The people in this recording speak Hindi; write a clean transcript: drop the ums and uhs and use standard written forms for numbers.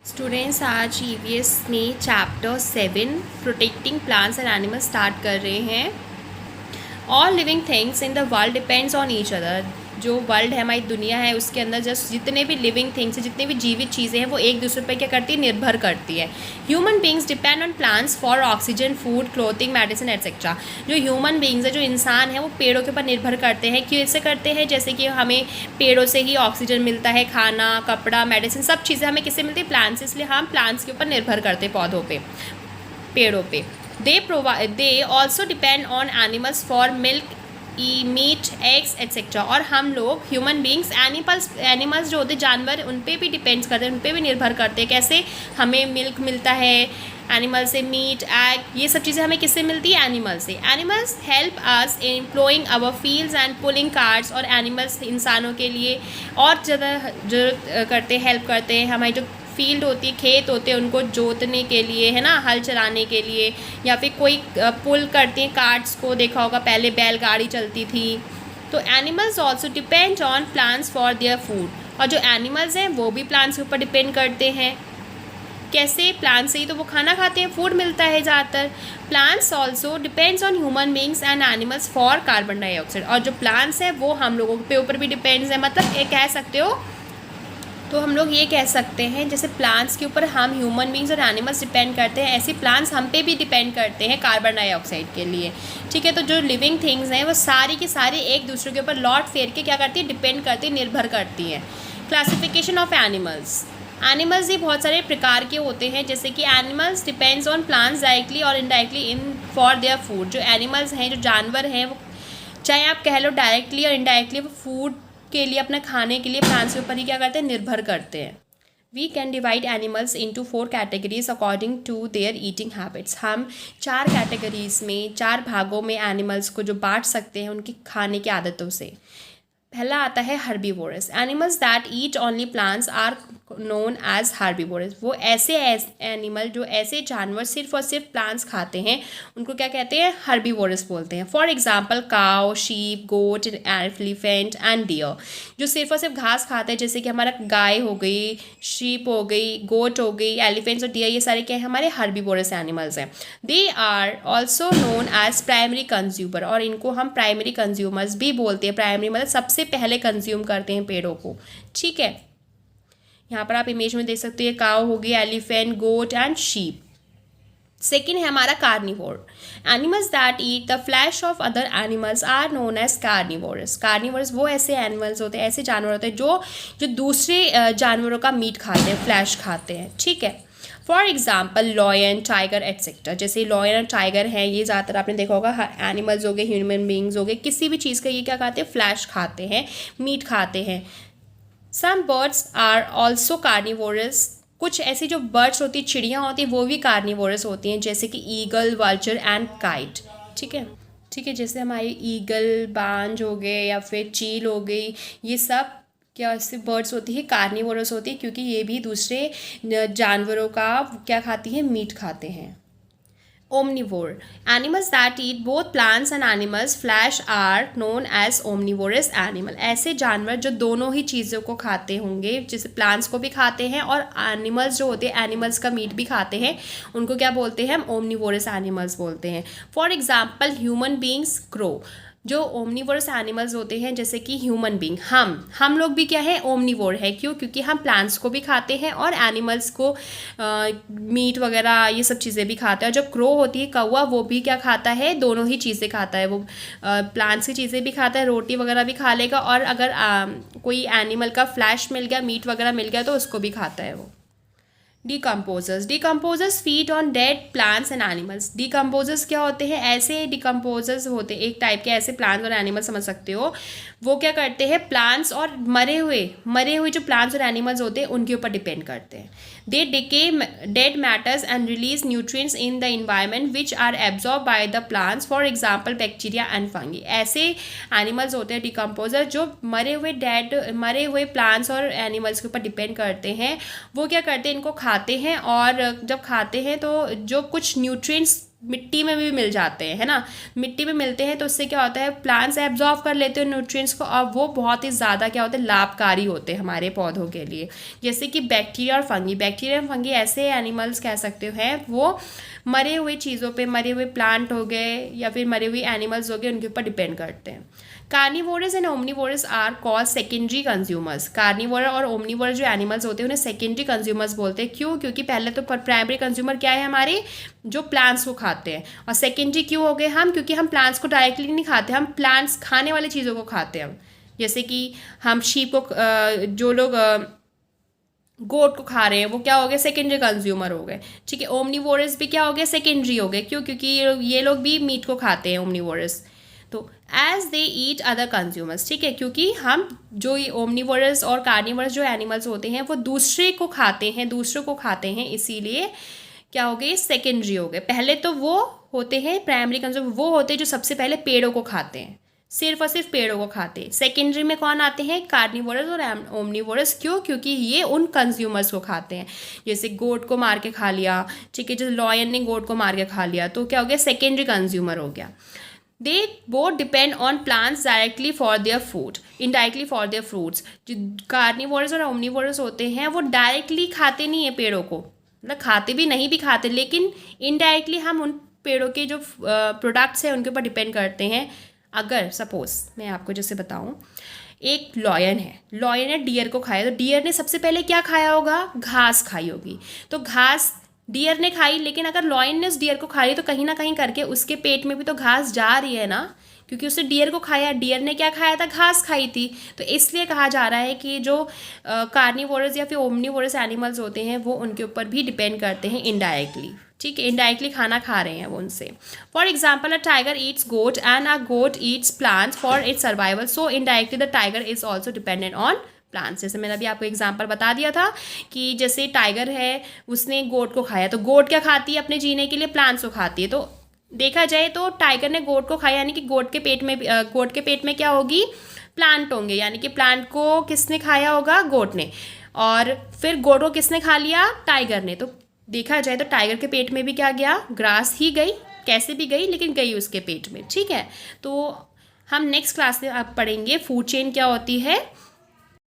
स्टूडेंट्स आज ईवीएस में chapter 7 protecting plants and animals start कर रहे हैं। All living things in the world depends on each other. जो वर्ल्ड है, हमारी दुनिया है, उसके अंदर जस्ट जितने भी लिविंग थिंग्स हैं, जितनी भी जीवित चीज़ें हैं, वो एक दूसरे पर क्या करती है, निर्भर करती है। Human beings depend on plants for oxygen, food, clothing, medicine etcetera. जो ह्यूमन बींग्स है, जो इंसान है, वो पेड़ों के ऊपर निर्भर करते हैं। क्यों ऐसे करते हैं? जैसे कि हमें पेड़ों से ही ऑक्सीजन मिलता है, खाना, कपड़ा, मेडिसिन, सब चीज़ें हमें किससे मिलती है? प्लांट्स से। इसलिए हम प्लांट्स के ऊपर निर्भर करते हैं, पौधों पे, पेड़ों पे। They also depend on animals for milk, meat, eggs etcetera. और हम लोग ह्यूमन बींग्स एनिमल्स जो होते हैं, जानवर, उन पर भी डिपेंड्स करते हैं, उन पर भी निर्भर करते हैं। कैसे? हमें मिल्क मिलता है एनिमल से, मीट, एग, ये सब चीज़ें हमें किससे मिलती है? एनिमल से। Animals help us in ploughing our fields and pulling carts. और एनिमल्स इंसानों के लिए और ज़्यादा जरूरत करते हैं, हेल्प करते हैं। हमारी जो फील्ड होती है, खेत होते हैं, उनको जोतने के लिए, है ना, हल चलाने के लिए, या फिर कोई पुल करते हैं कार्ट्स को। देखा होगा पहले बैलगाड़ी चलती थी। तो animals also depend on plants for their food. और जो एनिमल्स हैं वो भी प्लांट्स के ऊपर डिपेंड करते हैं। कैसे? प्लांट से ही तो वो खाना खाते हैं, फूड मिलता है ज़्यादातर। Plants also depends on human beings and animals for carbon dioxide. और जो प्लांट्स हैं वो हम लोगों के ऊपर भी डिपेंड्स है। मतलब ये कह सकते हो, तो हम लोग ये कह सकते हैं, जैसे प्लांट्स के ऊपर हम ह्यूमन बींग्स और एनिमल्स डिपेंड करते हैं, ऐसे प्लांट्स हम पे भी डिपेंड करते हैं कार्बन डाइऑक्साइड के लिए। ठीक है, तो जो लिविंग थिंग्स हैं वो सारी की सारी एक दूसरे के ऊपर लौट फेर के क्या करती है? डिपेंड करती है, निर्भर करती हैं। Classification of animals. एनिमल्स ही बहुत सारे प्रकार के होते हैं, जैसे कि animals depends on plants directly और indirectly in for their food. जो एनिमल्स हैं, जो जानवर हैं, वो चाहे आप कह लो डायरेक्टली और इनडायरेक्टली, वो फूड के लिए, अपने खाने के लिए प्लांट्स के ऊपर ही क्या करते हैं? निर्भर करते हैं। We can divide animals into 4 categories according to their eating habits. हम 4 कैटेगरीज में, 4 भागों में एनिमल्स को जो बांट सकते हैं उनकी खाने की आदतों से। पहला आता है herbivorous. Animals that eat only plants are known as herbivorous. वो ऐसे एनिमल, जो ऐसे जानवर सिर्फ और सिर्फ प्लांट्स खाते हैं, उनको क्या कहते हैं? हर्बीवोरस बोलते हैं। For example cow, sheep, goat, elephant and deer. जो सिर्फ और सिर्फ घास खाते हैं, जैसे कि हमारा गाय हो गई, शीप हो गई, गोट हो गई, एलिफेंट्स और डियर, ये सारे क्या है? हमारे हर्बीवोरस एनिमल्स हैं। They are also known as primary consumer. और इनको हम प्राइमरी कंज्यूमर्स भी बोलते हैं। प्राइमरी मतलब सबसे पहले कंज्यूम करते हैं पेड़ों को। ठीक है, यहाँ पर आप इमेज में देख सकते हो, काउ होगी, elephant, goat and sheep. Second है हमारा carnivore. Animals that eat the flesh of other animals are known as carnivorous. Carnivorous वो ऐसे एनिमल्स होते हैं, ऐसे जानवर होते हैं जो दूसरे जानवरों का मीट खाते हैं, फ्लैश खाते हैं। ठीक है, for example lion, tiger etcetera. जैसे लॉयन और टाइगर हैं, ये ज़्यादातर आपने देखा होगा एनिमल्स हो गए, ह्यूमन बींग्स हो गए, किसी भी चीज़ का ये क्या खाते हैं? फ्लैश खाते हैं, मीट खाते हैं। Some birds are also carnivorous. कुछ ऐसी जो बर्ड्स होती, चिड़ियाँ होती हैं, वो भी कार्निवोरस होती हैं, जैसे कि ईगल, वल्चर एंड काइट। ठीक है, ठीक है, जैसे हमारे ईगल, बांज हो गए या फिर चील हो गई, ये सब क्या ऐसे बर्ड्स होती है? कार्निवोरस होती है, क्योंकि ये भी दूसरे जानवरों का क्या खाती हैं? मीट खाते हैं। Omnivore. Animals that eat both plants and animals flesh are known as omnivorous animal. ऐसे जानवर जो दोनों ही चीज़ों को खाते होंगे, जैसे प्लांट्स को भी खाते हैं और एनिमल्स जो होते हैं, एनिमल्स का मीट भी खाते हैं, उनको क्या बोलते हैं? हम ओमनिवोरस एनिमल्स बोलते हैं। For example human beings, crow. जो ओमनिवोरस एनिमल्स होते हैं, जैसे कि ह्यूमन बींग, हम लोग भी क्या है? ओमनिवोर है। क्यों? क्योंकि हम प्लांट्स को भी खाते हैं और एनिमल्स को मीट वगैरह ये सब चीज़ें भी खाते हैं। जो क्रो होती है, कौवा, वो भी क्या खाता है? दोनों ही चीज़ें खाता है। वो प्लांट्स की चीज़ें भी खाता है, रोटी वगैरह भी खा लेगा, और अगर कोई एनिमल का फ्लैश मिल गया, मीट वगैरह मिल गया, तो उसको भी खाता है वो। Decomposers. Decomposers feed on dead plants and animals. Decomposers क्या होते हैं? ऐसे डिकम्पोजर्स होते हैं, एक टाइप के ऐसे प्लांट्स और एनिमल्स समझ सकते हो। वो क्या करते हैं? प्लांट्स और मरे हुए जो प्लांट्स और एनिमल्स होते हैं उनके ऊपर डिपेंड करते हैं। They decay dead matters and release nutrients in the environment which are absorb by the plants, for example bacteria and fungi. ऐसे एनिमल्स होते हैं डिकम्पोजर, जो मरे हुए प्लांट्स और एनिमल्स के ऊपर डिपेंड करते हैं। वो क्या करते हैं? इनको खाते हैं, और जब खाते हैं तो जो कुछ न्यूट्रिएंट्स मिट्टी में भी मिल जाते हैं, है ना। मिट्टी में मिलते हैं तो उससे क्या होता है, प्लांट्स एब्जॉर्ब कर लेते हैं न्यूट्रिएंट्स को, और वो बहुत ही ज़्यादा क्या होते हैं, लाभकारी होते हैं हमारे पौधों के लिए। जैसे कि बैक्टीरिया और फंगी, बैक्टीरिया और फंगी ऐसे एनिमल्स कह सकते हैं, वो मरे हुए चीज़ों पे, मरे हुए प्लांट हो गए या फिर मरे हुए एनिमल्स हो गए, उनके ऊपर डिपेंड करते हैं। Carnivorous and omnivorous are called secondary consumers. Carnivorous और ओमनिवोरस जो एनिमल्स होते हैं उन्हें सेकेंडरी कंज्यूमर्स बोलते हैं। क्यों? क्योंकि पहले तो प्राइमरी कंज्यूमर क्या है हमारे, जो प्लांट्स को खाते हैं, और सेकेंडरी क्यों हो गए हम, क्योंकि हम प्लांट्स को डायरेक्टली नहीं खाते, हम प्लांट्स खाने वाली चीज़ों को खाते हैं हम। जैसे कि हम शीप को जो लोग गोट को खा रहे हैं वो क्या हो गए, सेकेंडरी कंज्यूमर हो गए। ठीक है, ओमनिवोरस भी क्या हो गए, सेकेंडरी हो गए। क्यों? क्योंकि ये लोग भी मीट को खाते हैं, ओमनिवोरस। तो as they eat other consumers, ठीक है, क्योंकि हम जो ये ओमनिवोरस और कार्निवोरस जो एनिमल्स होते हैं वो दूसरों को खाते हैं, इसीलिए क्या हो गए, सेकेंडरी हो गए। पहले तो वो होते हैं प्राइमरी कंज्यूमर, वो होते हैं जो सबसे पहले पेड़ों को खाते हैं, सिर्फ और सिर्फ पेड़ों को खाते हैं। सेकेंडरी में कौन आते हैं, कार्निवोरस और ओमनिवोरस। क्यों? क्योंकि ये उन कंज्यूमर्स को खाते हैं। जैसे गोट को मार के खा लिया, ठीक है, जैसे लॉयन ने गोट को मार के खा लिया, तो क्या हो गया, सेकेंडरी कंज्यूमर हो गया। They both depend on plants directly for their food, indirectly for their fruits. जो कार्निवोरस और ओमनिवोरस होते हैं वो डायरेक्टली खाते नहीं है पेड़ों को, मतलब खाते भी नहीं भी खाते, लेकिन इनडायरेक्टली हम उन पेड़ों के जो प्रोडक्ट्स हैं उनके ऊपर डिपेंड करते हैं। अगर सपोज मैं आपको जैसे बताऊं, एक लॉयन ने डियर को खाया, तो डियर ने सबसे पहले क्या खाया होगा, घास खाई होगी। तो घास डियर ने खाई, लेकिन अगर लॉयन ने उस डियर को खाई तो कहीं ना कहीं करके उसके पेट में भी तो घास जा रही है ना, क्योंकि उसने डियर को खाया, डियर ने क्या खाया था, घास खाई थी। तो इसलिए कहा जा रहा है कि जो कार्निवोरस या फिर ओमनिवोरस एनिमल्स होते हैं वो उनके ऊपर भी डिपेंड करते हैं इनडायरेक्टली, ठीक है, इनडायरेक्टली खाना खा रहे हैं वो उनसे। For example, a tiger eats goat and a goat eats plants for its survival, so indirectly the tiger is also dependent on plants. जैसे मैंने अभी आपको एग्जांपल बता दिया था कि जैसे टाइगर है, उसने गोट को खाया, तो गोट क्या खाती है अपने जीने के लिए, प्लांट्स को खाती है। तो देखा जाए तो टाइगर ने गोट को खाया, यानी कि गोट के पेट में क्या होगी, प्लांट होंगे, यानी कि प्लांट को किसने खाया होगा, गोट ने, और फिर गोट को किसने खा लिया, टाइगर ने। तो देखा जाए तो टाइगर के पेट में भी क्या गया, ग्रास ही गई, कैसे भी गई, लेकिन गई उसके पेट में। ठीक है, तो हम नेक्स्ट क्लास में आप पढ़ेंगे फूड चेन क्या होती है,